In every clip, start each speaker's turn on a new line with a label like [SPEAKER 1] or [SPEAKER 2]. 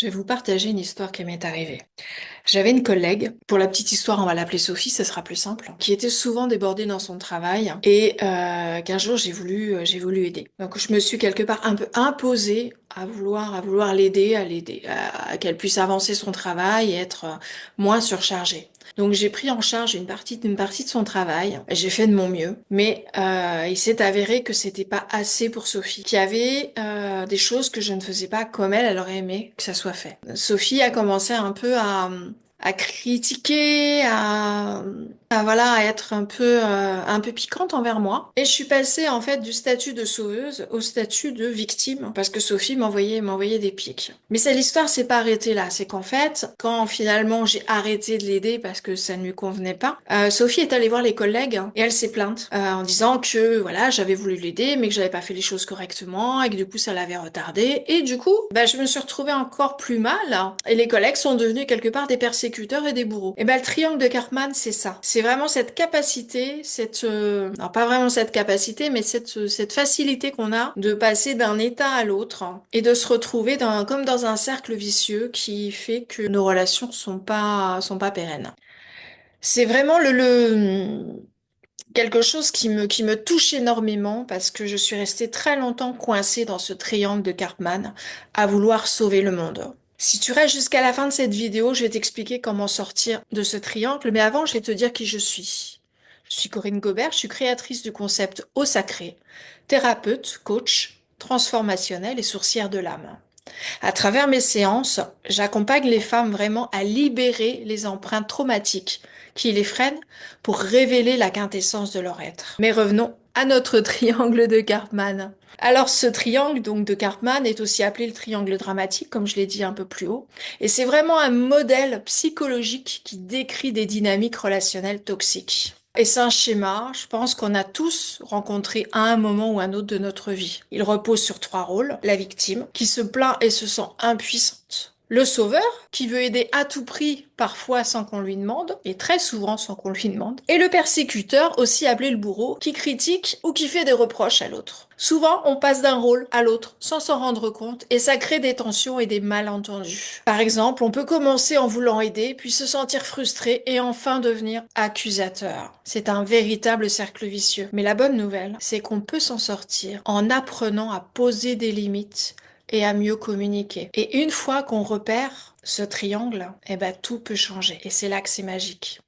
[SPEAKER 1] Je vais vous partager une histoire qui m'est arrivée. J'avais une collègue, pour la petite histoire, on va l'appeler Sophie, ce sera plus simple, qui était souvent débordée dans son travail et qu'un jour j'ai voulu aider. Donc je me suis quelque part un peu imposée à vouloir l'aider, à qu'elle puisse avancer son travail et être moins surchargée. Donc j'ai pris en charge une partie de son travail. J'ai fait de mon mieux, mais il s'est avéré que c'était pas assez pour Sophie, qui avait des choses que je ne faisais pas comme elle aurait aimé que ça soit fait. Sophie a commencé un peu à critiquer, voilà, à être un peu piquante envers moi. Et je suis passée en fait du statut de sauveuse au statut de victime parce que Sophie m'envoyait des pics. Mais c'est l'histoire s'est pas arrêtée là. C'est qu'en fait, quand finalement j'ai arrêté de l'aider parce que ça ne lui convenait pas, Sophie est allée voir les collègues et elle s'est plainte en disant que voilà, j'avais voulu l'aider mais que j'avais pas fait les choses correctement et que du coup ça l'avait retardée. Et du coup, bah, je me suis retrouvée encore plus mal et les collègues sont devenus quelque part des persécuteurs et des bourreaux. Et ben le triangle de Karpman, c'est ça. C'est vraiment cette capacité, alors pas vraiment cette capacité, mais cette facilité qu'on a de passer d'un état à l'autre et de se retrouver comme dans un cercle vicieux qui fait que nos relations sont pas pérennes. C'est vraiment quelque chose qui me touche énormément parce que je suis restée très longtemps coincée dans ce triangle de Karpman à vouloir sauver le monde. Si tu restes jusqu'à la fin de cette vidéo, je vais t'expliquer comment sortir de ce triangle, mais avant, je vais te dire qui je suis. Je suis Corinne Gobert, je suis créatrice du concept Au Sacré, thérapeute, coach, transformationnelle et sourcière de l'âme. À travers mes séances, j'accompagne les femmes vraiment à libérer les empreintes traumatiques qui les freinent pour révéler la quintessence de leur être. Mais revenons à notre triangle de Karpman. Alors ce triangle donc de Karpman est aussi appelé le triangle dramatique, comme je l'ai dit un peu plus haut, et c'est vraiment un modèle psychologique qui décrit des dynamiques relationnelles toxiques. Et c'est un schéma, je pense qu'on a tous rencontré à un moment ou un autre de notre vie. Il repose sur trois rôles. La victime, qui se plaint et se sent impuissante. Le sauveur, qui veut aider à tout prix, parfois sans qu'on lui demande, et très souvent sans qu'on lui demande. Et le persécuteur, aussi appelé le bourreau, qui critique ou qui fait des reproches à l'autre. Souvent, on passe d'un rôle à l'autre sans s'en rendre compte et ça crée des tensions et des malentendus. Par exemple, on peut commencer en voulant aider, puis se sentir frustré et enfin devenir accusateur. C'est un véritable cercle vicieux. Mais la bonne nouvelle, c'est qu'on peut s'en sortir en apprenant à poser des limites et à mieux communiquer. Et une fois qu'on repère ce triangle, eh ben tout peut changer. Et c'est là que c'est magique.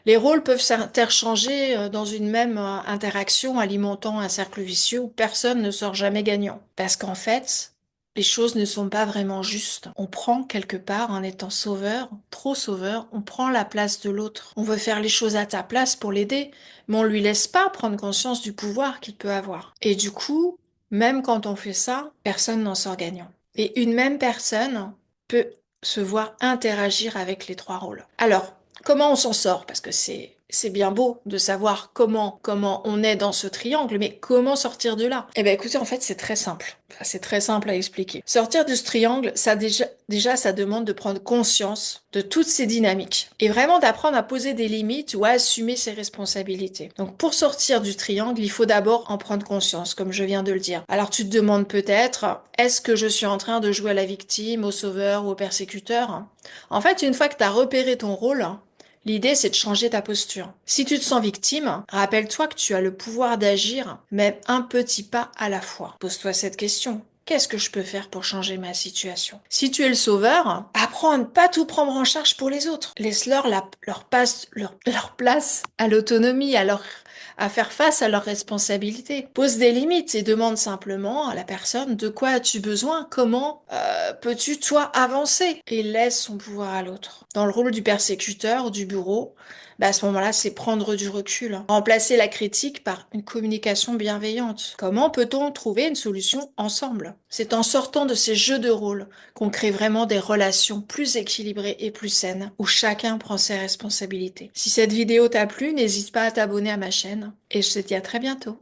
[SPEAKER 1] Les rôles peuvent s'interchanger dans une même interaction, alimentant un cercle vicieux où personne ne sort jamais gagnant. Parce qu'en fait, les choses ne sont pas vraiment justes. On prend quelque part, en étant sauveur, trop sauveur, on prend la place de l'autre. On veut faire les choses à ta place pour l'aider, mais on lui laisse pas prendre conscience du pouvoir qu'il peut avoir. Et du coup, même quand on fait ça, personne n'en sort gagnant. Et une même personne peut se voir interagir avec les trois rôles. Alors, comment on s'en sort? Parce que c'est bien beau de savoir comment on est dans ce triangle, mais comment sortir de là? Eh bien, écoutez, en fait, c'est très simple. Enfin, c'est très simple à expliquer. Sortir de ce triangle, ça déjà, ça demande de prendre conscience de toutes ces dynamiques et vraiment d'apprendre à poser des limites ou à assumer ses responsabilités. Donc, pour sortir du triangle, il faut d'abord en prendre conscience, comme je viens de le dire. Alors, tu te demandes peut-être, est-ce que je suis en train de jouer à la victime, au sauveur ou au persécuteur? En fait, une fois que tu as repéré ton rôle, l'idée, c'est de changer ta posture. Si tu te sens victime, rappelle-toi que tu as le pouvoir d'agir, même un petit pas à la fois. Pose-toi cette question. Qu'est-ce que je peux faire pour changer ma situation? Si tu es le sauveur, apprends à ne pas tout prendre en charge pour les autres. Laisse-leur leur place à l'autonomie, à faire face à leurs responsabilités. Pose des limites et demande simplement à la personne de quoi as-tu besoin, comment peux-tu toi avancer et laisse son pouvoir à l'autre. Dans le rôle du persécuteur, du bourreau, bah à ce moment-là, c'est prendre du recul, hein. Remplacer la critique par une communication bienveillante. Comment peut-on trouver une solution ensemble? C'est en sortant de ces jeux de rôle qu'on crée vraiment des relations plus équilibrées et plus saines, où chacun prend ses responsabilités. Si cette vidéo t'a plu, n'hésite pas à t'abonner à ma chaîne, et je te dis à très bientôt.